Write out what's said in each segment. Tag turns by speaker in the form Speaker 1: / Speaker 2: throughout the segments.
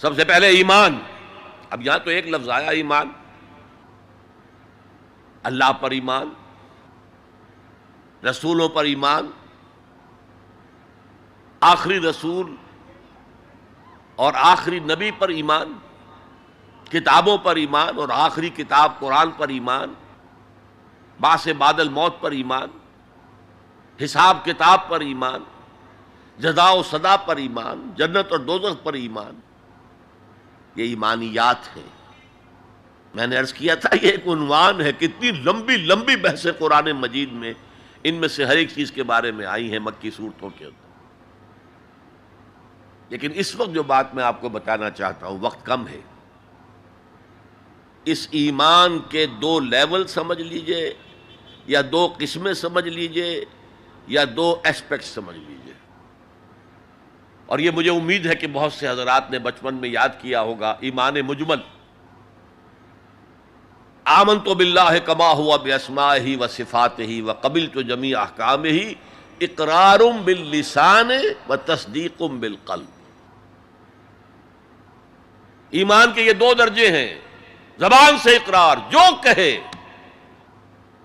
Speaker 1: سب سے پہلے ایمان. اب یہاں تو ایک لفظ آیا ایمان. اللہ پر ایمان، رسولوں پر ایمان، آخری رسول اور آخری نبی پر ایمان، کتابوں پر ایمان اور آخری کتاب قرآن پر ایمان، بعث بعد الموت پر ایمان، حساب کتاب پر ایمان، جزا و سزا پر ایمان، جنت اور دوزخ پر ایمان. یہ ایمانیات ہیں. میں نے عرض کیا تھا یہ ایک عنوان ہے. کتنی لمبی لمبی بحثیں قرآن مجید میں ان میں سے ہر ایک چیز کے بارے میں آئی ہیں مکی صورتوں کے اندر. لیکن اس وقت جو بات میں آپ کو بتانا چاہتا ہوں، وقت کم ہے، اس ایمان کے دو لیول سمجھ لیجئے، یا دو قسمیں سمجھ لیجئے، یا دو ایسپیکٹ سمجھ لیجئے. اور یہ مجھے امید ہے کہ بہت سے حضرات نے بچپن میں یاد کیا ہوگا ایمان مجمل. آمنت باللہ کما ہوا باسمائہ و صفاتہ وقبلت جمیع احکامہ اقرار باللسان و تصدیق بالقلب. ایمان کے یہ دو درجے ہیں. زبان سے اقرار، جو کہے،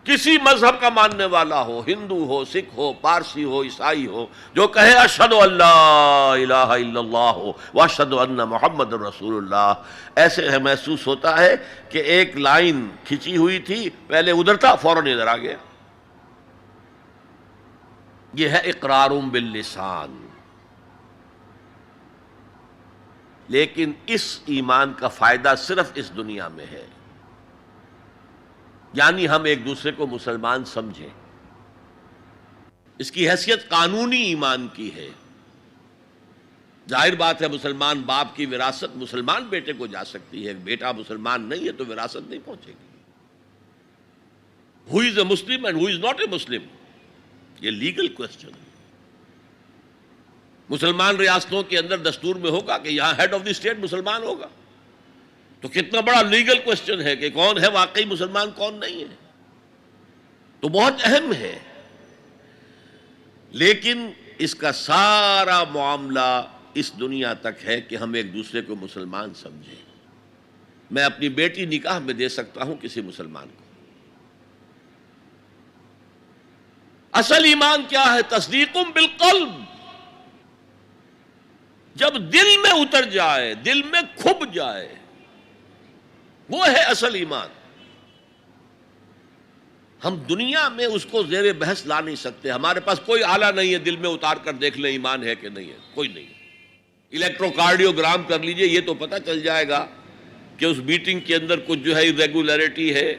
Speaker 1: کسی مذہب کا ماننے والا ہو، ہندو ہو، سکھ ہو، پارسی ہو، عیسائی ہو، جو کہے اشہد ان لا الہ الا اللہ واشہد ان محمد رسول اللہ، ایسے ہے محسوس ہوتا ہے کہ ایک لائن کھینچی ہوئی تھی، پہلے ادھر تھا فوراً ادھر آ گیا. یہ ہے اقرار باللسان. لیکن اس ایمان کا فائدہ صرف اس دنیا میں ہے، یعنی ہم ایک دوسرے کو مسلمان سمجھیں. اس کی حیثیت قانونی ایمان کی ہے. ظاہر بات ہے مسلمان باپ کی وراثت مسلمان بیٹے کو جا سکتی ہے، بیٹا مسلمان نہیں ہے تو وراثت نہیں پہنچے گی. ہو از اے Muslim and who is not a مسلم، یہ لیگل کوسچن ہے. مسلمان ریاستوں کے اندر دستور میں ہوگا کہ یہاں ہیڈ آف دی اسٹیٹ مسلمان ہوگا، تو کتنا بڑا لیگل کوسچن ہے کہ کون ہے واقعی مسلمان کون نہیں ہے. تو بہت اہم ہے. لیکن اس کا سارا معاملہ اس دنیا تک ہے کہ ہم ایک دوسرے کو مسلمان سمجھیں. میں اپنی بیٹی نکاح میں دے سکتا ہوں کسی مسلمان کو. اصل ایمان کیا ہے؟ تصدیق بالقلب. جب دل میں اتر جائے، دل میں کھب جائے، وہ ہے اصل ایمان. ہم دنیا میں اس کو زیر بحث لا نہیں سکتے. ہمارے پاس کوئی آلہ نہیں ہے دل میں اتار کر دیکھ لیں ایمان ہے کہ نہیں ہے، کوئی نہیں. الیکٹرو کارڈیوگرام کر لیجئے، یہ تو پتہ چل جائے گا کہ اس میٹنگ کے اندر کچھ جو ہے irregularity ہے.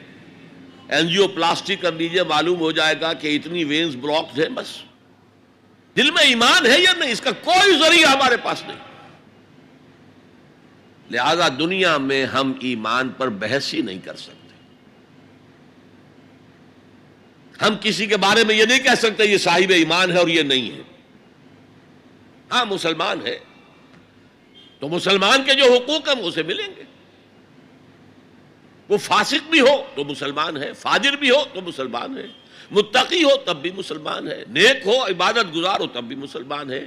Speaker 1: اینجیو پلاسٹی کر لیجئے، معلوم ہو جائے گا کہ اتنی وینز بلاکڈ ہیں. بس دل میں ایمان ہے یا نہیں، اس کا کوئی ذریعہ ہمارے پاس نہیں. لہذا دنیا میں ہم ایمان پر بحث ہی نہیں کر سکتے. ہم کسی کے بارے میں یہ نہیں کہہ سکتے یہ صاحب ایمان ہے اور یہ نہیں ہے. ہاں مسلمان ہے تو مسلمان کے جو حقوق ہیں وہ اسے ملیں گے. وہ فاسق بھی ہو تو مسلمان ہے، فاجر بھی ہو تو مسلمان ہے، متقی ہو تب بھی مسلمان ہے، نیک ہو، عبادت گزار ہو تب بھی مسلمان ہے.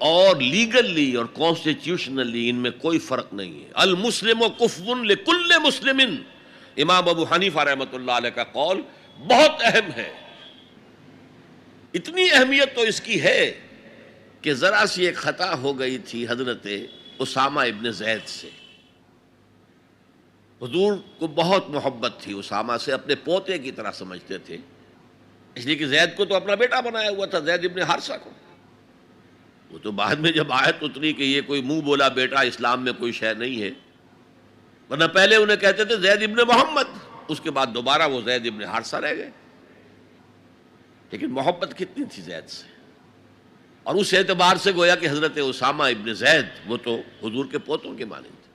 Speaker 1: اور لیگلی اور کانسٹیٹیوشنلی ان میں کوئی فرق نہیں ہے. المسلم کفو لکل مسلم. امام ابو حنیفہ رحمۃ اللہ علیہ کا قول بہت اہم ہے. اتنی اہمیت تو اس کی ہے کہ ذرا سی ایک خطا ہو گئی تھی حضرت اسامہ ابن زید سے. حضور کو بہت محبت تھی اسامہ سے، اپنے پوتے کی طرح سمجھتے تھے، اس لیے کہ زید کو تو اپنا بیٹا بنایا ہوا تھا، زید ابن حارثہ کو. وہ تو بعد میں جب آیت اتری کہ یہ کوئی منہ بولا بیٹا اسلام میں کوئی شے نہیں ہے، ورنہ پہلے انہیں کہتے تھے زید ابن محمد، اس کے بعد دوبارہ وہ زید ابن حارثہ رہ گئے. لیکن محبت کتنی تھی زید سے. اور اس اعتبار سے گویا کہ حضرت اسامہ ابن زید وہ تو حضور کے پوتوں کے مانند تھے.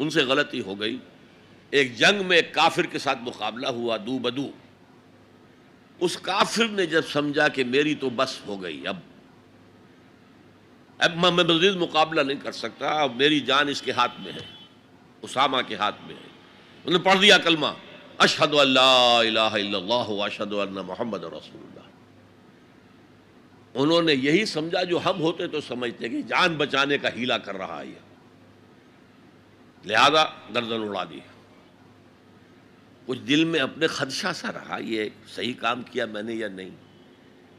Speaker 1: ان سے غلطی ہو گئی. ایک جنگ میں ایک کافر کے ساتھ مقابلہ ہوا دو بدو. اس کافر نے جب سمجھا کہ میری تو بس ہو گئی، اب میں مزید مقابلہ نہیں کر سکتا، اب میری جان اس کے ہاتھ میں ہے، اسامہ کے ہاتھ میں ہے. انہوں نے پڑھ دیا کلمہ اشہد ان لا الہ الا اللہ واشہد ان محمد رسول اللہ. انہوں نے یہی سمجھا جو ہم ہوتے تو سمجھتے کہ جان بچانے کا ہیلا کر رہا ہے یہ، لہذا گردن اڑا دی۔ کچھ دل میں اپنے خدشہ سا رہا، یہ صحیح کام کیا میں نے یا نہیں،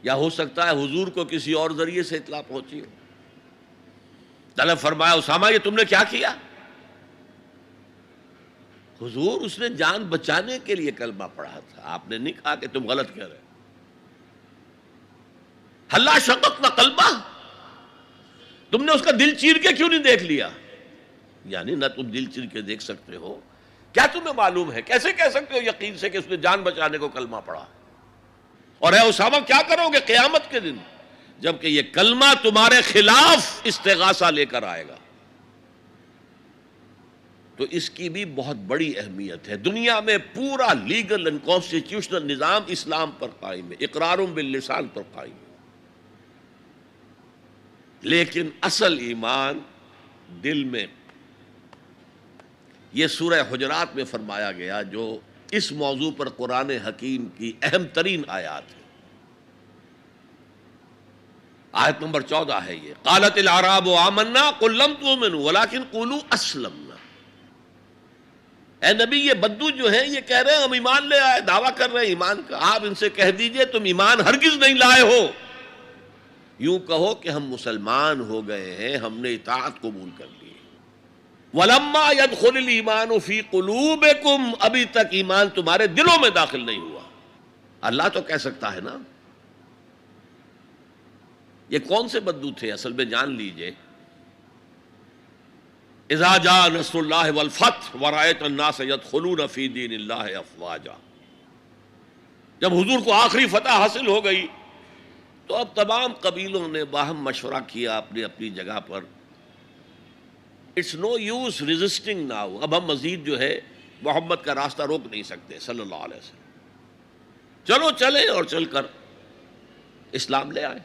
Speaker 1: یا ہو سکتا ہے حضور کو کسی اور ذریعے سے اطلاع پہنچی ہو۔ طلب فرمایا اسامہ یہ تم نے کیا کیا؟ حضور اس نے جان بچانے کے لیے کلمہ پڑھا تھا، آپ نے نہیں کہا کہ تم غلط کہہ رہے۔ ہلا شققنا قلبہ، تم نے اس کا دل چیر کے کیوں نہیں دیکھ لیا؟ یعنی نہ تم دل چیر کے دیکھ سکتے ہو، کیا تمہیں معلوم ہے، کیسے کہہ سکتے ہو یقین سے کہ اس نے جان بچانے کو کلمہ پڑھا؟ اور اے اسامہ کیا کرو گے قیامت کے دن جبکہ یہ کلمہ تمہارے خلاف استغاثہ لے کر آئے گا؟ تو اس کی بھی بہت بڑی اہمیت ہے۔ دنیا میں پورا لیگل اینڈ کانسٹیٹیوشنل نظام اسلام پر قائم ہے، اقرار باللسان پر قائم ہے، لیکن اصل ایمان دل میں۔ یہ سورہ حجرات میں فرمایا گیا جو اس موضوع پر قرآن حکیم کی اہم ترین آیات ہے، آیت نمبر 14 ہے یہ، قالت الاعراب آمنا قل لم تؤمنوا ولکن قولوا اسلمنا۔ اے نبی یہ بدو جو ہیں یہ کہہ رہے ہیں ہم ایمان لے آئے، دعویٰ کر رہے ہیں ایمان کا، آپ ان سے کہہ دیجئے تم ایمان ہرگز نہیں لائے ہو، یوں کہو کہ ہم مسلمان ہو گئے ہیں، ہم نے اطاعت قبول کر لی۔ وَلَمَّا يَدْخُلِ الْإِيمَانُ فِي قُلُوبِكُمْ، ابھی تک ایمان تمہارے دلوں میں داخل نہیں ہوا۔ اللہ تو کہہ سکتا ہے نا۔ یہ کون سے بدو تھے اصل میں جان لیجئے، اذا جاء نصر اللہ والفتح ورأیت الناس يدخلون فی دین اللہ افواجا، جب حضور کو آخری فتح حاصل ہو گئی تو اب تمام قبیلوں نے باہم مشورہ کیا اپنی اپنی جگہ پر، it's no use resisting now, اب ہم مزید جو ہے محمد کا راستہ روک نہیں سکتے صلی اللہ علیہ وسلم، چلو چلیں، اور چل کر اسلام لے آئے۔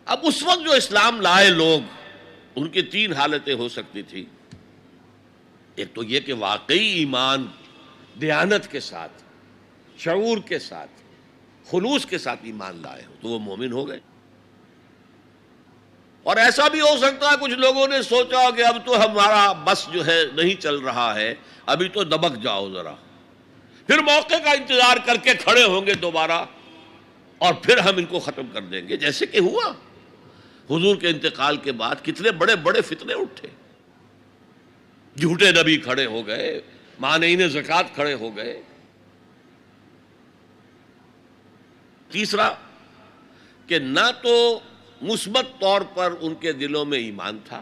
Speaker 1: اب اس وقت جو اسلام لائے لوگ، ان کی تین حالتیں ہو سکتی تھی، ایک تو یہ کہ واقعی ایمان دیانت کے ساتھ، شعور کے ساتھ، خلوص کے ساتھ ایمان لائے ہو تو وہ مومن ہو گئے، اور ایسا بھی ہو سکتا ہے کچھ لوگوں نے سوچا کہ اب تو ہمارا بس جو ہے نہیں چل رہا ہے، ابھی تو دبک جاؤ ذرا، پھر موقع کا انتظار کر کے کھڑے ہوں گے دوبارہ اور پھر ہم ان کو ختم کر دیں گے، جیسے کہ ہوا حضور کے انتقال کے بعد کتنے بڑے بڑے فتنے اٹھے، جھوٹے نبی کھڑے ہو گئے، مانعین زکوٰۃ کھڑے ہو گئے۔ تیسرا کہ نہ تو مثبت طور پر ان کے دلوں میں ایمان تھا،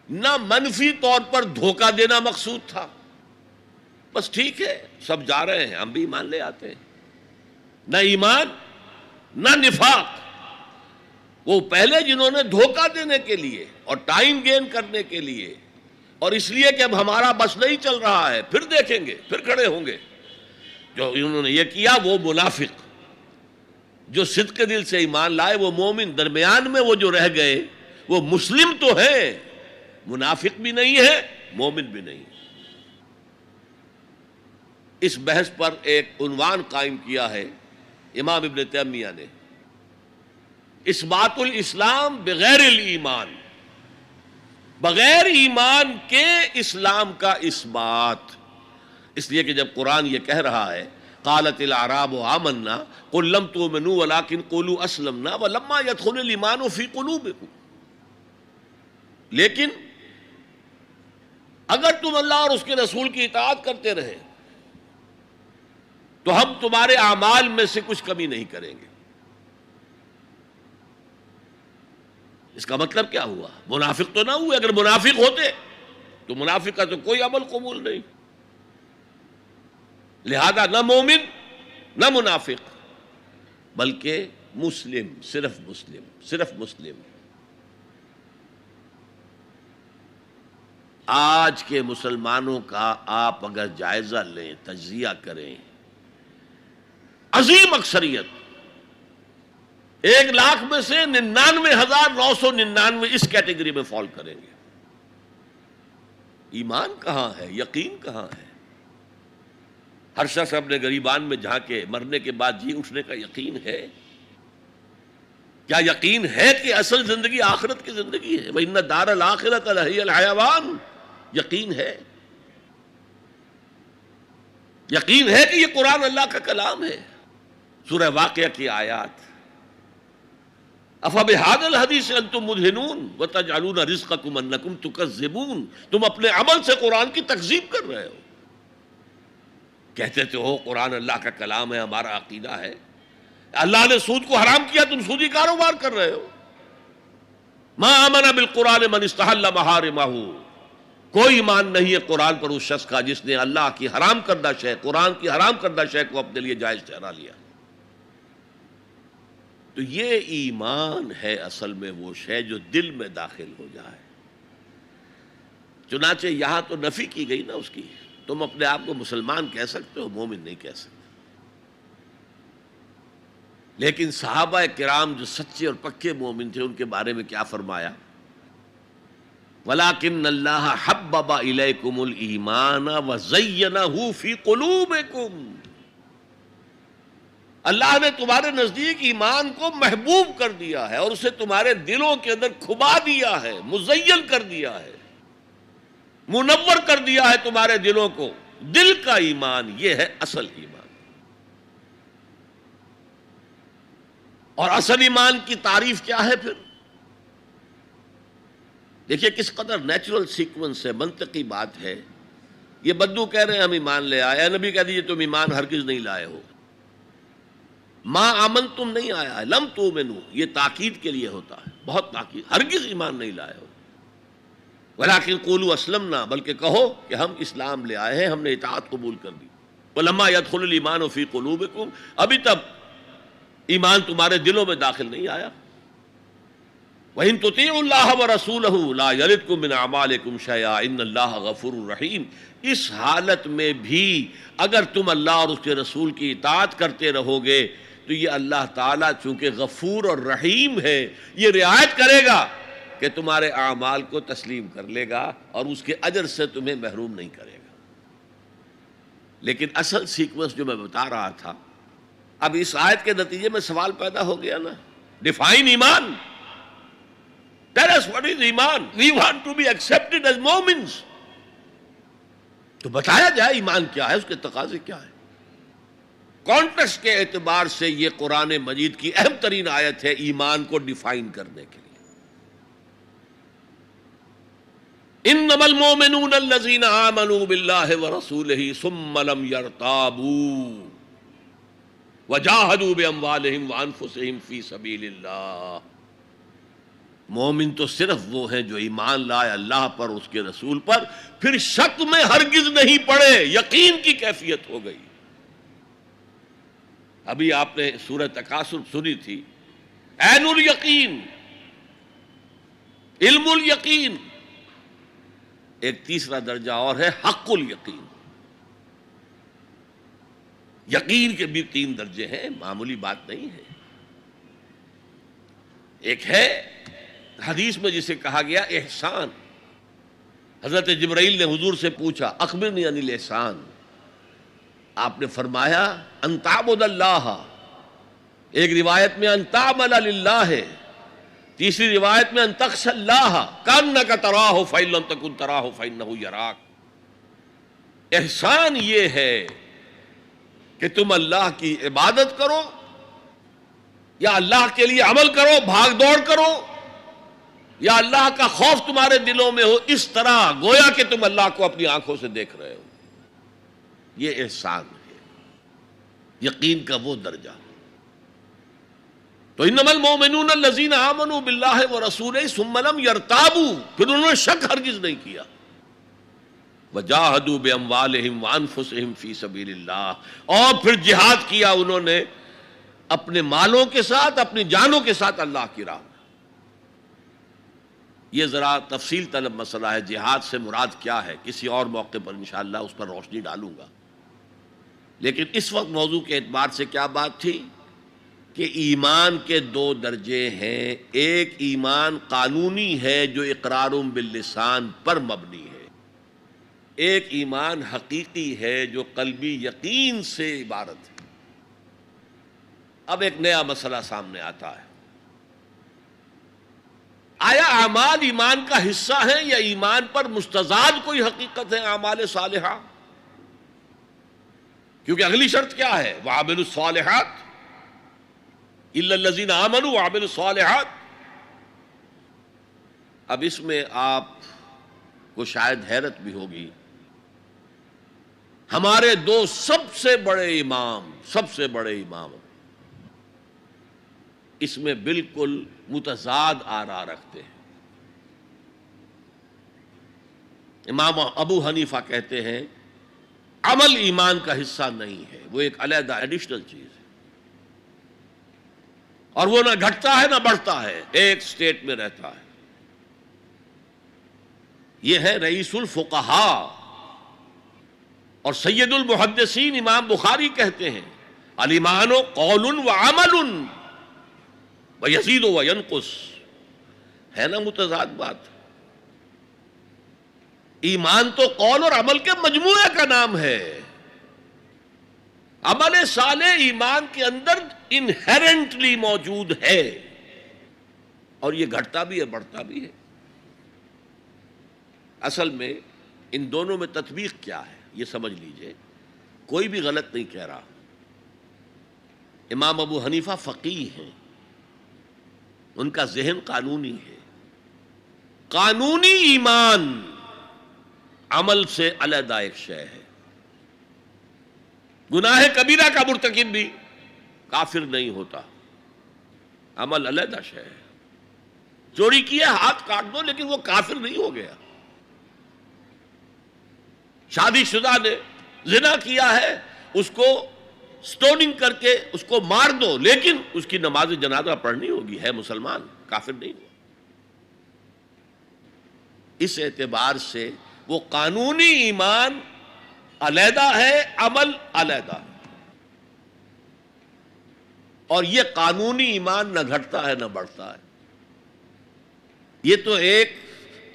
Speaker 1: نہ منفی طور پر دھوکہ دینا مقصود تھا، بس ٹھیک ہے سب جا رہے ہیں ہم بھی ایمان لے آتے ہیں، نہ ایمان نہ نفاق۔ وہ پہلے جنہوں نے دھوکہ دینے کے لیے اور ٹائم گین کرنے کے لیے اور اس لیے کہ اب ہمارا بس نہیں چل رہا ہے، پھر دیکھیں گے، پھر کھڑے ہوں گے، جو انہوں نے یہ کیا وہ منافق، جو صدق دل سے ایمان لائے وہ مومن، درمیان میں وہ جو رہ گئے وہ مسلم تو ہیں، منافق بھی نہیں ہے، مومن بھی نہیں۔ اس بحث پر ایک عنوان قائم کیا ہے امام ابن تیمیہ نے، اثبات الاسلام بغیر الایمان، بغیر ایمان کے اسلام کا اثبات۔ اس لیے کہ جب قرآن یہ کہہ رہا ہے قالت الاعراب آمنا قل لم تؤمنوا ولکن قولوا اسلمنا ولما يدخل الایمان فی قلوبکم، لیکن اگر تم اللہ اور اس کے رسول کی اطاعت کرتے رہے تو ہم تمہارے اعمال میں سے کچھ کمی نہیں کریں گے۔ اس کا مطلب کیا ہوا؟ منافق تو نہ ہوئے، اگر منافق ہوتے تو منافق کا تو کوئی عمل قبول نہیں، لہذا نہ مومن نہ منافق بلکہ مسلم، صرف مسلم، صرف مسلم۔ آج کے مسلمانوں کا آپ اگر جائزہ لیں، تجزیہ کریں، عظیم اکثریت 1,00,000 میں سے 99,999 اس کیٹیگری میں فال کریں گے۔ ایمان کہاں ہے؟ یقین کہاں ہے؟ ہر شخص اپنے گریبان میں جھانکے، مرنے کے بعد جی اٹھنے کا یقین ہے؟ کیا یقین ہے کہ اصل زندگی آخرت کی زندگی ہے؟ وَإِنَّ الدَّارَ الْآخِرَةَ لَهِيَ الْحَيَوَانُ، یقین ہے، یقین ہے کہ یہ قرآن اللہ کا کلام ہے۔ سورہ واقعہ کی آیات، أَفَبِهَذَا الْحَدِيثِ أَنْتُمْ مُدْهِنُونَ وَتَجْعَلُونَ رِزْقَكُمْ أَنَّكُمْ تُكَذِّبُونَ، تم اپنے عمل سے قرآن کی تکذیب کر رہے ہو، کہتے تو ہو قرآن اللہ کا کلام ہے، ہمارا عقیدہ ہے، اللہ نے سود کو حرام کیا، تم سودی کاروبار کر رہے ہو۔ ما آمن بالقرآن من استحل محارمہ، کوئی ایمان نہیں ہے قرآن پر اس شخص کا جس نے اللہ کی حرام کردہ شے، قرآن کی حرام کردہ شے کو اپنے لیے جائز ٹھہرا لیا۔ تو یہ ایمان ہے اصل میں وہ شے جو دل میں داخل ہو جائے۔ چنانچہ یہاں تو نفی کی گئی نا اس کی، تم اپنے آپ کو مسلمان کہہ سکتے ہو، مومن نہیں کہہ سکتے۔ لیکن صحابہ کرام جو سچے اور پکے مومن تھے ان کے بارے میں کیا فرمایا؟ وَلَٰكِنَّ اللَّهَ حَبَّبَ إِلَيْكُمُ الْإِيمَانَ وَزَيَّنَهُ فِي قُلُوبِكُمْ، اللہ نے تمہارے نزدیک ایمان کو محبوب کر دیا ہے اور اسے تمہارے دلوں کے اندر کھبا دیا ہے، مزین کر دیا ہے، منور کر دیا ہے تمہارے دلوں کو۔ دل کا ایمان یہ ہے اصل ایمان۔ اور اصل ایمان کی تعریف کیا ہے پھر؟ دیکھیے کس قدر نیچرل سیکوینس ہے، منطقی بات ہے۔ یہ بدو کہہ رہے ہیں ہم ایمان لے آئے، اے نبی کہہ دیجئے تم ایمان ہرگز نہیں لائے ہو۔ ما آمن تم نہیں آیا ہے، لم تؤمنوا، یہ تاکید کے لیے ہوتا ہے، بہت تاکید، ہرگز ایمان نہیں لائے ہو۔ ولیکن قولوا اسلمنا، بلکہ کہو کہ ہم اسلام لے آئے ہیں، ہم نے اطاعت قبول کر دی۔ ولما يدخل الایمان فی قلوبکم، ابھی تک ایمان تمہارے دلوں میں داخل نہیں آیا۔ وَإِن تُطِيعُوا اللَّهَ وَرَسُولَهُ لَا يَلِدْكُم مِّنْ أَعْمَالِكُمْ شَيْئًا إِنَّ اللَّهَ غَفُورٌ رَحِيمٌ، اس حالت میں بھی اگر تم اللہ اور اس کے رسول کی اطاعت کرتے رہو گے تو یہ اللہ تعالیٰ چونکہ غفور اور رحیم ہے، یہ رعایت کرے گا کہ تمہارے اعمال کو تسلیم کر لے گا اور اس کے اجر سے تمہیں محروم نہیں کرے گا۔ لیکن اصل سیکوینس جو میں بتا رہا تھا، اب اس آیت کے نتیجے میں سوال پیدا ہو گیا نا، ڈیفائن ایمان، tell us what is ایمان، we want to be accepted as مومنز، تو بتایا جائے ایمان کیا ہے، اس کے تقاضے کیا ہے۔ کانٹیکسٹ کے اعتبار سے یہ قرآن مجید کی اہم ترین آیت ہے ایمان کو ڈیفائن کرنے کے لیے۔ انما المؤمنون الذین آمنوا باللہ ورسولہ ثم لم یرتابوا وجاہدوا باموالہم وانفسہم فی سبیل اللہ، مومن تو صرف وہ ہیں جو ایمان لائے اللہ پر، اس کے رسول پر، پھر شک میں ہرگز نہیں پڑے، یقین کی کیفیت ہو گئی۔ ابھی آپ نے سورہ تکاثر سنی تھی، عین الیقین، علم الیقین، ایک تیسرا درجہ اور ہے حق الیقین۔ یقین کے بھی 3 درجے ہیں، معمولی بات نہیں ہے۔ ایک ہے حدیث میں جسے کہا گیا احسان، حضرت جبرائیل نے حضور سے پوچھا اخبرنی عن الاحسان، آپ نے فرمایا ان تعبد اللہ، ایک روایت میں ان تعمل للہ ہے، تیسری روایت میں ان تخشى اللہ کانک تراہ فإن لم تکن تراہ فإنہ یراک۔ احسان یہ ہے کہ تم اللہ کی عبادت کرو یا اللہ کے لیے عمل کرو، بھاگ دوڑ کرو، یا اللہ کا خوف تمہارے دلوں میں ہو، اس طرح گویا کہ تم اللہ کو اپنی آنکھوں سے دیکھ رہے ہو۔ یہ احسان ہے، یقین کا وہ درجہ۔ تو انما المؤمنون الذین آمنوا باللہ ورسولہ ثم لم یرتابوا، پھر انہوں نے شک ہرگز نہیں کیا، وجاہدوا باموالہم وانفسہم فی سبیل اللہ، اور پھر جہاد کیا انہوں نے اپنے مالوں کے ساتھ، اپنی جانوں کے ساتھ اللہ کی راہ میں۔ یہ ذرا تفصیل طلب مسئلہ ہے، جہاد سے مراد کیا ہے، کسی اور موقع پر انشاءاللہ اس پر روشنی ڈالوں گا۔ لیکن اس وقت موضوع کے اعتبار سے کیا بات تھی کہ ایمان کے 2 درجے ہیں، ایک ایمان قانونی ہے جو اقرار باللسان پر مبنی ہے، ایک ایمان حقیقی ہے جو قلبی یقین سے عبارت ہے۔ اب ایک نیا مسئلہ سامنے آتا ہے، اعمال ایمان کا حصہ ہیں یا ایمان پر مستزاد کوئی حقیقت ہے اعمال صالحہ؟ کیونکہ اگلی شرط کیا ہے؟ وَعَمِلُوا الصَّالِحَاتِ إِلَّا الَّذِينَ آمَنُوا وَعَمِلُوا الصَّالِحَاتِ۔ اب اس میں آپ کو شاید حیرت بھی ہوگی، ہمارے دو سب سے بڑے امام اس میں بالکل متضاد آراء رکھتے ہیں۔ امام ابو حنیفہ کہتے ہیں عمل ایمان کا حصہ نہیں ہے، وہ ایک علیحدہ ایڈیشنل چیز ہے، اور وہ نہ گھٹتا ہے نہ بڑھتا ہے، ایک سٹیٹ میں رہتا ہے۔ یہ ہے رئیس الفقہاء اور سید المحدثین امام بخاری کہتے ہیں الایمان قول وعمل ویزید وینقص۔ ہے نا متضاد بات؟ ایمان تو قول اور عمل کے مجموعے کا نام ہے۔ عمل صالح ایمان کے اندر انہیرنٹلی موجود ہے، اور یہ گھٹتا بھی ہے بڑھتا بھی ہے۔ اصل میں ان دونوں میں تطبیق کیا ہے یہ سمجھ لیجئے، کوئی بھی غلط نہیں کہہ رہا۔ امام ابو حنیفہ فقیہ ہیں، ان کا ذہن قانونی ہے۔ قانونی ایمان عمل سے علیحدہ ایک شے ہے۔ گناہ کبیرہ کا مرتکب بھی کافر نہیں ہوتا، عمل علیحدہ شے ہے۔ چوری کیا ہاتھ کاٹ دو لیکن وہ کافر نہیں ہو گیا۔ شادی شدہ نے زنا کیا ہے، اس کو سٹوننگ کر کے اس کو مار دو، لیکن اس کی نماز جنازہ پڑھنی ہوگی، ہے مسلمان، کافر نہیں ہوا۔ اس اعتبار سے وہ قانونی ایمان علیحدہ ہے، عمل علیحدہ ہے، اور یہ قانونی ایمان نہ گھٹتا ہے نہ بڑھتا ہے۔ یہ تو ایک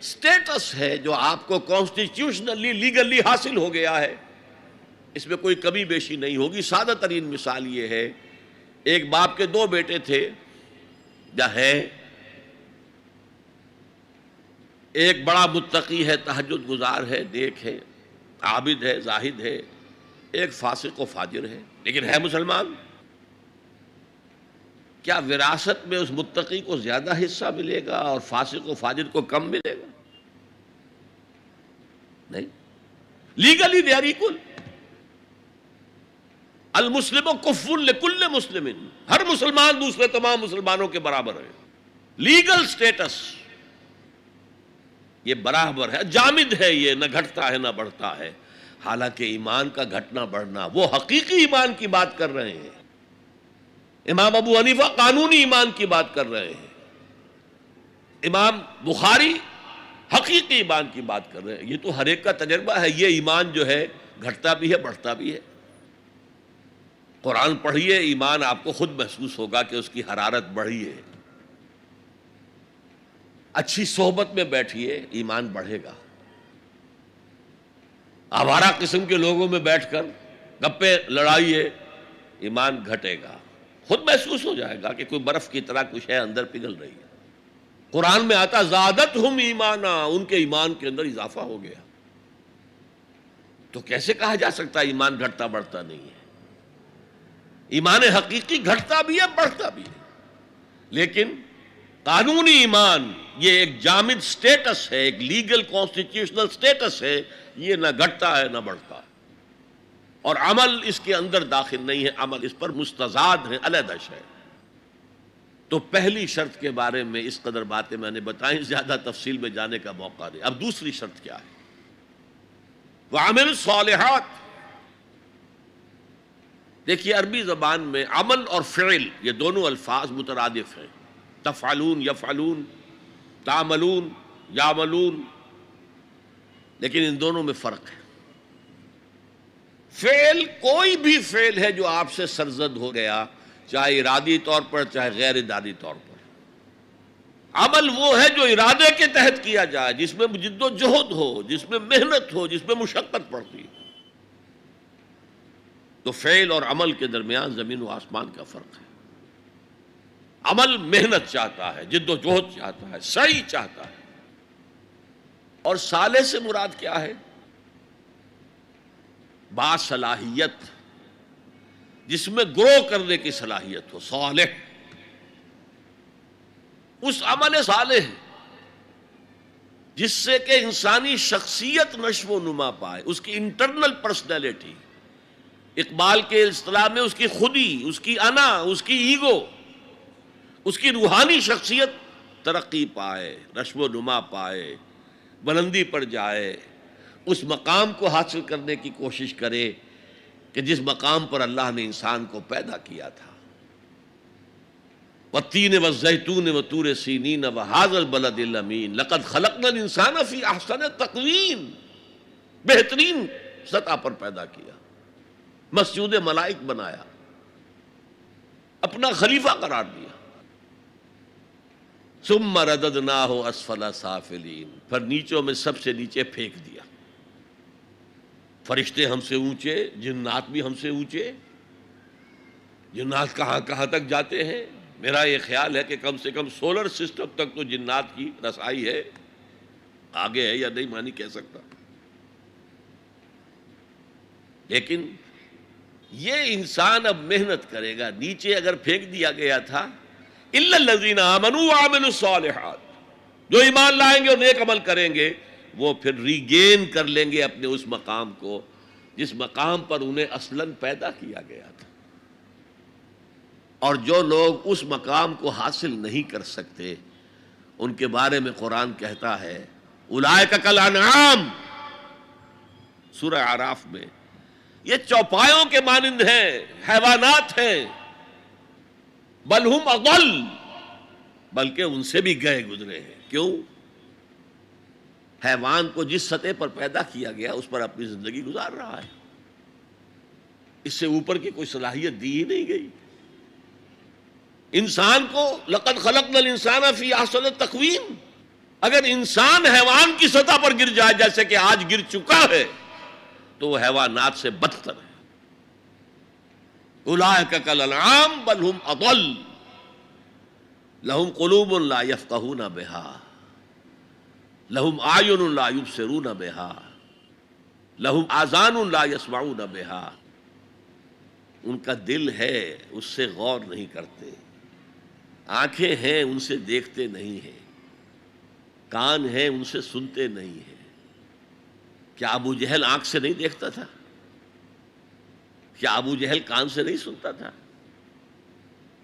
Speaker 1: سٹیٹس ہے جو آپ کو کانسٹیٹیوشنلی لیگلی حاصل ہو گیا ہے، اس میں کوئی کمی بیشی نہیں ہوگی۔ سادہ ترین مثال یہ ہے، ایک باپ کے دو بیٹے تھے یا ہیں، ایک بڑا متقی ہے، تہجد گزار ہے، نیک ہے، عابد ہے، زاہد ہے، ایک فاسق و فاجر ہے لیکن ہے مسلمان۔ کیا وراثت میں اس متقی کو زیادہ حصہ ملے گا اور فاسق و فاجر کو کم ملے گا؟ نہیں، لیگلی دے آر ایکول۔ المسلم کف لکل مسلم، ہر مسلمان دوسرے تمام مسلمانوں کے برابر ہے۔ لیگل سٹیٹس یہ برابر ہے، جامد ہے، یہ نہ گھٹتا ہے نہ بڑھتا ہے۔ حالانکہ ایمان کا گھٹنا بڑھنا، وہ حقیقی ایمان کی بات کر رہے ہیں۔ امام ابو حنیفہ قانونی ایمان کی بات کر رہے ہیں، امام بخاری حقیقی ایمان کی بات کر رہے ہیں۔ یہ تو ہر ایک کا تجربہ ہے، یہ ایمان جو ہے گھٹتا بھی ہے بڑھتا بھی ہے۔ قرآن پڑھیے، ایمان آپ کو خود محسوس ہوگا کہ اس کی حرارت بڑھی ہے۔ اچھی صحبت میں بیٹھیے، ایمان بڑھے گا۔ آوارہ قسم کے لوگوں میں بیٹھ کر گپے لڑائیے، ایمان گھٹے گا۔ خود محسوس ہو جائے گا کہ کوئی برف کی طرح کچھ ہے اندر پگھل رہی ہے۔ قرآن میں آتا زادتہم ایمانا، ان کے ایمان کے اندر اضافہ ہو گیا۔ تو کیسے کہا جا سکتا ہے ایمان گھٹتا بڑھتا نہیں ہے؟ ایمان حقیقی گھٹتا بھی ہے بڑھتا بھی ہے، لیکن قانونی ایمان یہ ایک جامد سٹیٹس ہے، ایک لیگل کانسٹیٹیوشنل سٹیٹس ہے، یہ نہ گھٹتا ہے نہ بڑھتا ہے، اور عمل اس کے اندر داخل نہیں ہے، عمل اس پر مستضاد ہے، علیحدہ شے۔ تو پہلی شرط کے بارے میں اس قدر باتیں میں نے بتائیں، زیادہ تفصیل میں جانے کا موقع نہیں۔ اب دوسری شرط کیا ہے؟ وَعَمِلُوا الصَّالِحَاتِ۔ دیکھیے عربی زبان میں عمل اور فعل یہ دونوں الفاظ مترادف ہیں، تفعلون یفعلون، تعملون یعملون، لیکن ان دونوں میں فرق ہے۔ فعل کوئی بھی فعل ہے جو آپ سے سرزد ہو گیا، چاہے ارادی طور پر چاہے غیر ارادی طور پر۔ عمل وہ ہے جو ارادے کے تحت کیا جائے، جس میں جد و جہد ہو، جس میں محنت ہو، جس میں مشقت پڑتی ہے۔ تو فعل اور عمل کے درمیان زمین و آسمان کا فرق ہے۔ عمل محنت چاہتا ہے، جد و جہد چاہتا ہے، سعی چاہتا ہے۔ اور صالح سے مراد کیا ہے؟ باصلاحیت، جس میں گرو کرنے کی صلاحیت ہو، صالح۔ اس عمل صالح جس سے کہ انسانی شخصیت نشو و نما پائے، اس کی انٹرنل پرسنالٹی، اقبال کے اصطلاح میں اس کی خودی، اس کی انا، اس کی ایگو، اس کی روحانی شخصیت ترقی پائے، نشو و نما پائے، بلندی پر جائے، اس مقام کو حاصل کرنے کی کوشش کرے کہ جس مقام پر اللہ نے انسان کو پیدا کیا تھا۔ والتین والزیتون وطور سینین وہذا البلد الامین لقد خلقنا الانسان فی احسن تقویم، بہترین سطح پر پیدا کیا، مسجود ملائک بنایا، اپنا خلیفہ قرار دیا۔ ثم رددناہ اسفل سافلین، پھر نیچوں میں سب سے نیچے پھینک دیا۔ فرشتے ہم سے اونچے، جنات بھی ہم سے اونچے۔ جنات کہاں کہاں تک جاتے ہیں؟ میرا یہ خیال ہے کہ کم سے کم سولر سسٹم تک تو جنات کی رسائی ہے، آگے ہے یا نہیں میں نہیں کہہ سکتا۔ لیکن یہ انسان اب محنت کرے گا، نیچے اگر پھینک دیا گیا تھا الا الذین آمنوا وعملوا الصالحات، جو ایمان لائیں گے اور نیک عمل کریں گے وہ پھر ریگین کر لیں گے اپنے اس مقام کو جس مقام پر انہیں اصلاً پیدا کیا گیا تھا۔ اور جو لوگ اس مقام کو حاصل نہیں کر سکتے ان کے بارے میں قرآن کہتا ہے اولئک کالانعام، سورہ اعراف میں، یہ چوپایوں کے مانند ہیں، حیوانات ہیں، بل ہم اضل، بلکہ ان سے بھی گئے گزرے ہیں۔ کیوں؟ حیوان کو جس سطح پر پیدا کیا گیا اس پر اپنی زندگی گزار رہا ہے، اس سے اوپر کی کوئی صلاحیت دی ہی نہیں گئی۔ انسان کو لقد خلقنا الانسان فی احسن تقویم، اگر انسان حیوان کی سطح پر گر جائے جیسے کہ آج گر چکا ہے تو وہ حیوانات سے بدتر ہے۔ اولئک کالانعام بل ہم اضل لہم قلوب لا یفقہون بہا لہم اعین لا یبصرون بہا لہم آذان لا یسمعون بہا، ان کا دل ہے اس سے غور نہیں کرتے، آنکھیں ہیں ان سے دیکھتے نہیں ہیں، کان ہیں ان سے سنتے نہیں ہیں۔ کیا ابو جہل آنکھ سے نہیں دیکھتا تھا؟ کیا ابو جہل کان سے نہیں سنتا تھا؟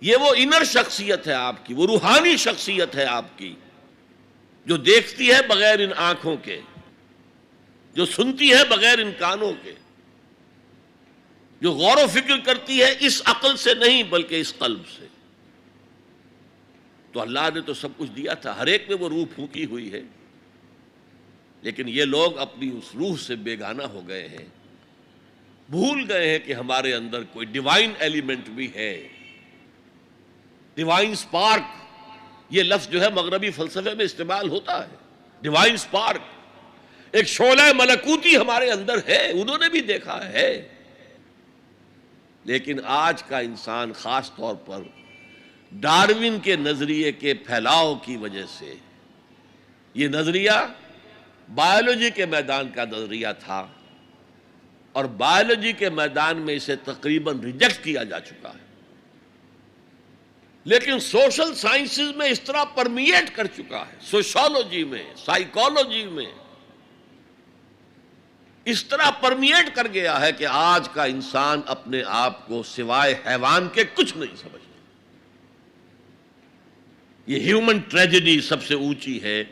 Speaker 1: یہ وہ انر شخصیت ہے آپ کی، وہ روحانی شخصیت ہے آپ کی، جو دیکھتی ہے بغیر ان آنکھوں کے، جو سنتی ہے بغیر ان کانوں کے، جو غور و فکر کرتی ہے اس عقل سے نہیں بلکہ اس قلب سے۔ تو اللہ نے تو سب کچھ دیا تھا، ہر ایک میں وہ روح پھونکی ہوئی ہے، لیکن یہ لوگ اپنی اس روح سے بیگانہ ہو گئے ہیں، بھول گئے ہیں کہ ہمارے اندر کوئی ڈیوائن ایلیمنٹ بھی ہے۔ ڈیوائن سپارک، یہ لفظ جو ہے مغربی فلسفے میں استعمال ہوتا ہے، ڈیوائن سپارک، ایک شعلہ ملکوتی ہمارے اندر ہے، انہوں نے بھی دیکھا ہے۔ لیکن آج کا انسان خاص طور پر ڈارون کے نظریے کے پھیلاؤ کی وجہ سے، یہ نظریہ بایولوجی کے میدان کا نظریہ تھا اور بایولوجی کے میدان میں اسے تقریباً ریجیکٹ کیا جا چکا ہے، لیکن سوشل سائنسز میں اس طرح پرمیٹ کر چکا ہے، سوشالوجی میں، سائیکالوجی میں اس طرح پرمیٹ کر گیا ہے کہ آج کا انسان اپنے آپ کو سوائے حیوان کے کچھ نہیں سمجھتا۔ یہ ہیومن ٹریجڈی سب سے اونچی ہے،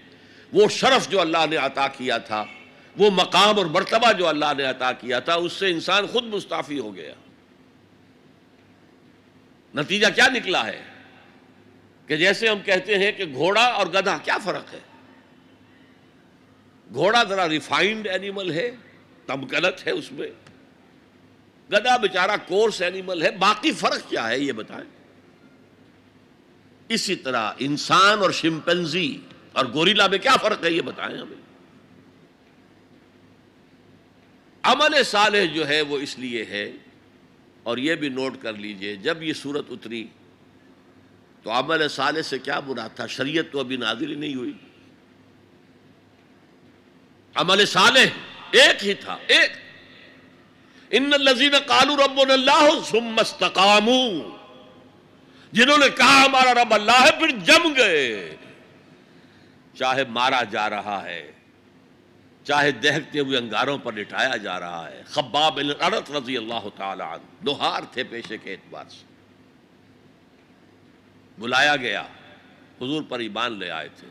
Speaker 1: وہ شرف جو اللہ نے عطا کیا تھا، وہ مقام اور مرتبہ جو اللہ نے عطا کیا تھا، اس سے انسان خود مستعفی ہو گیا۔ نتیجہ کیا نکلا ہے کہ جیسے ہم کہتے ہیں کہ گھوڑا اور گدھا کیا فرق ہے؟ گھوڑا ذرا ریفائنڈ اینیمل ہے، تمکنت ہے اس میں، گدھا بیچارہ کورس اینیمل ہے، باقی فرق کیا ہے یہ بتائیں؟ اسی طرح انسان اور شمپینزی اور گوریلا میں کیا فرق ہے یہ بتائیں ہمیں؟ عمل صالح جو ہے وہ اس لیے ہے، اور یہ بھی نوٹ کر لیجئے، جب یہ سورت اتری تو عمل صالح سے کیا مراد تھا؟ شریعت تو ابھی نازل ہی نہیں ہوئی. عمل صالح ایک ہی تھا، ایک. ان الذین قالوا ربنا اللہ ثم استقاموا، جنہوں نے کہا ہمارا رب اللہ ہے پھر جم گئے. چاہے مارا جا رہا ہے، چاہے دہکتے ہوئے انگاروں پر لٹایا جا رہا ہے. خباب بن الارت رضی اللہ تعالی عنہ لوہار تھے پیشے کے اعتبار سے، بلایا گیا، حضور پر ایمان لے آئے تھے.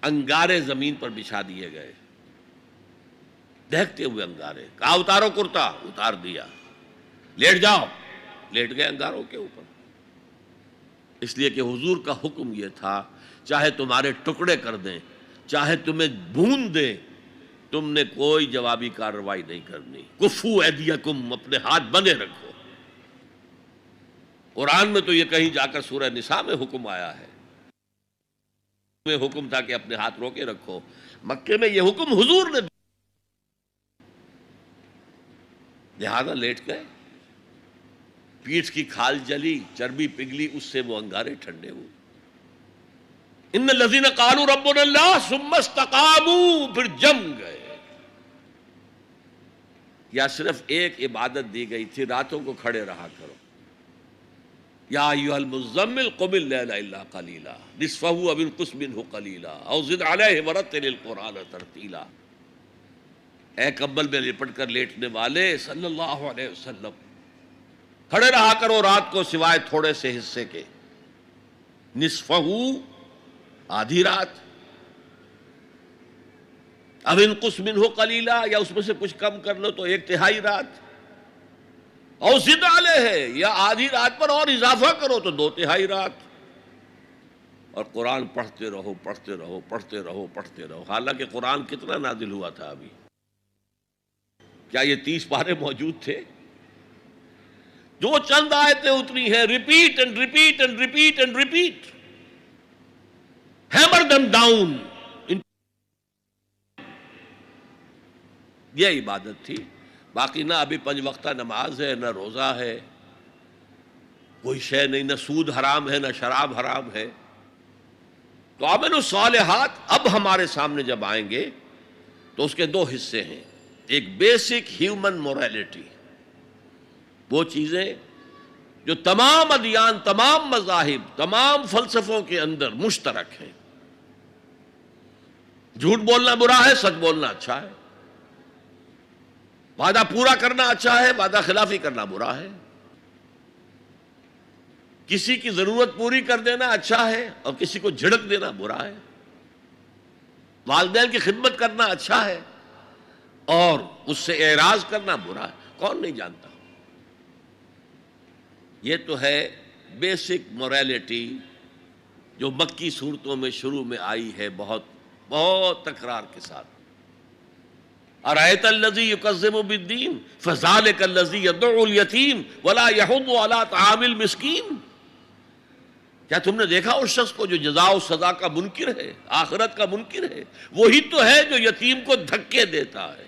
Speaker 1: انگارے زمین پر بچھا دیے گئے، دہکتے ہوئے انگارے. کہا اتارو کرتا، اتار دیا. لیٹ جاؤ، لیٹ گئے انگاروں کے اوپر. اس لیے کہ حضور کا حکم یہ تھا چاہے تمہارے ٹکڑے کر دیں، چاہے تمہیں بھون دیں، تم نے کوئی جوابی کارروائی نہیں کرنی. کفو ایدیکم، اپنے ہاتھ بندے رکھو. قرآن میں تو یہ کہیں جا کر سورہ نساء میں حکم آیا ہے، میں حکم تھا کہ اپنے ہاتھ روکے رکھو. مکے میں یہ حکم حضور نے، لہذا لیٹ گئے. پیٹھ کی کھال جلی، چربی پگھلی، اس سے وہ انگارے ٹھنڈے ہوئے. ان الذین قالوا ربنا اللہ ثم استقاموا، پھر جم گئے. یا صرف ایک عبادت دی گئی تھی، راتوں کو کھڑے رہا کرو. یا ایھا المزمل قم اللیل الا قلیلا نصفہ او انقص منہ قلیلا او زد علیہ ورتل القرآن ترتیلا. اے کمبل میں لپٹ کر لیٹنے والے صلی اللہ علیہ وسلم، کھڑے رہا کرو رات کو سوائے تھوڑے سے حصے کے. نصفہ، آدھی رات، اب انقص منہ قلیلا، یا اس میں سے کچھ کم کر لو تو ایک تہائی رات. اور زد علیہ، یا آدھی رات پر اور اضافہ کرو تو دو تہائی رات. اور قرآن پڑھتے رہو، پڑھتے رہو، پڑھتے رہو، پڑھتے رہو. حالانکہ قرآن کتنا نازل ہوا تھا ابھی؟ کیا یہ 30 پارے موجود تھے؟ جو چند آیتیں اتری ہیں، repeat and repeat and repeat and repeat. Hammer them down. یہ عبادت تھی. باقی نہ ابھی 5 وقتہ نماز ہے، نہ روزہ ہے، کوئی شے نہیں، نہ سود حرام ہے، نہ شراب حرام ہے. تو عمل الصالحات اب ہمارے سامنے جب آئیں گے تو اس کے 2 حصے ہیں. ایک بیسک ہیومن موریلٹی، وہ چیزیں جو تمام ادیان، تمام مذاہب، تمام فلسفوں کے اندر مشترک ہیں. جھوٹ بولنا برا ہے، سچ بولنا اچھا ہے. وعدہ پورا کرنا اچھا ہے، وعدہ خلافی کرنا برا ہے. کسی کی ضرورت پوری کر دینا اچھا ہے اور کسی کو جھڑک دینا برا ہے. والدین کی خدمت کرنا اچھا ہے اور اس سے اعراض کرنا برا ہے. کون نہیں جانتا؟ یہ تو ہے بیسک موریلٹی جو مکی صورتوں میں شروع میں آئی ہے، بہت بہت تکرار کے ساتھ. ارأیت الذی یکذب بالدین فذلک الذی یدعو الیتیم ولا یحض علی طعام المسکین. کیا تم نے دیکھا اس شخص کو جو جزا و سزا کا منکر ہے، آخرت کا منکر ہے؟ وہی تو ہے جو یتیم کو دھکے دیتا ہے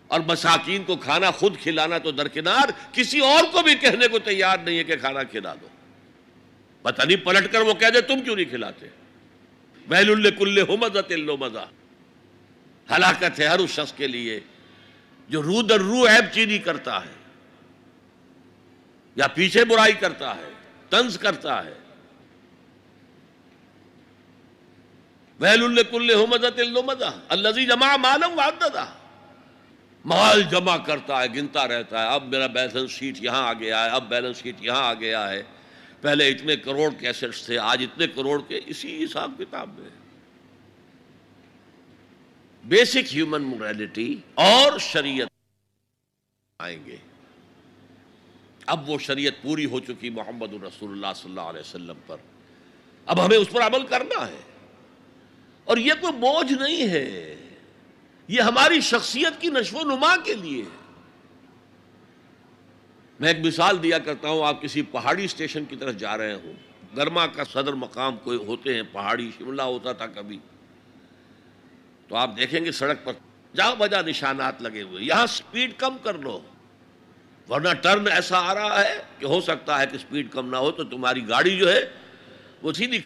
Speaker 1: اور مساکین کو کھانا خود کھلانا تو درکنار، کسی اور کو بھی کہنے کو تیار نہیں ہے کہ کھانا کھلا دو. پتہ نہیں پلٹ کر وہ کہہ دے تم کیوں نہیں کھلاتے. ویل لکل ہمزۃ لمزہ، ہلاکت ہے ہر اس شخص کے لیے جو رو در رو عیب چینی کرتا ہے یا پیچھے برائی کرتا ہے، طنز کرتا ہے. ویل لکل ہمزۃ لمزہ الذی جمع مالا وعددہ. مال جمع کرتا ہے، گنتا رہتا ہے، اب میرا بیلنس شیٹ یہاں آ گیا ہے، اب بیلنس شیٹ یہاں آ گیا ہے، پہلے اتنے کروڑ کے ایسٹس تھے، آج اتنے کروڑ کے. اسی حساب کتاب میں بیسک ہیومن موریلٹی اور شریعت آئیں گے. اب وہ شریعت پوری ہو چکی محمد رسول اللہ صلی اللہ علیہ وسلم پر. اب ہمیں اس پر عمل کرنا ہے اور یہ کوئی بوجھ نہیں ہے، یہ ہماری شخصیت کی نشو و نما کے لیے ہے. میں ایک مثال دیا کرتا ہوں. آپ کسی پہاڑی اسٹیشن کی طرف جا رہے ہوں، گرما کا صدر مقام کوئی ہوتے ہیں پہاڑی، شملہ ہوتا تھا کبھی، تو آپ دیکھیں گے سڑک پر جا بجا نشانات لگے ہوئے، یہاں سپیڈ کم کر لو، ورنہ ٹرن ایسا آ رہا ہے کہ ہو سکتا ہے کہ سپیڈ کم نہ ہو تو تمہاری گاڑی جو ہے وہ سیدھی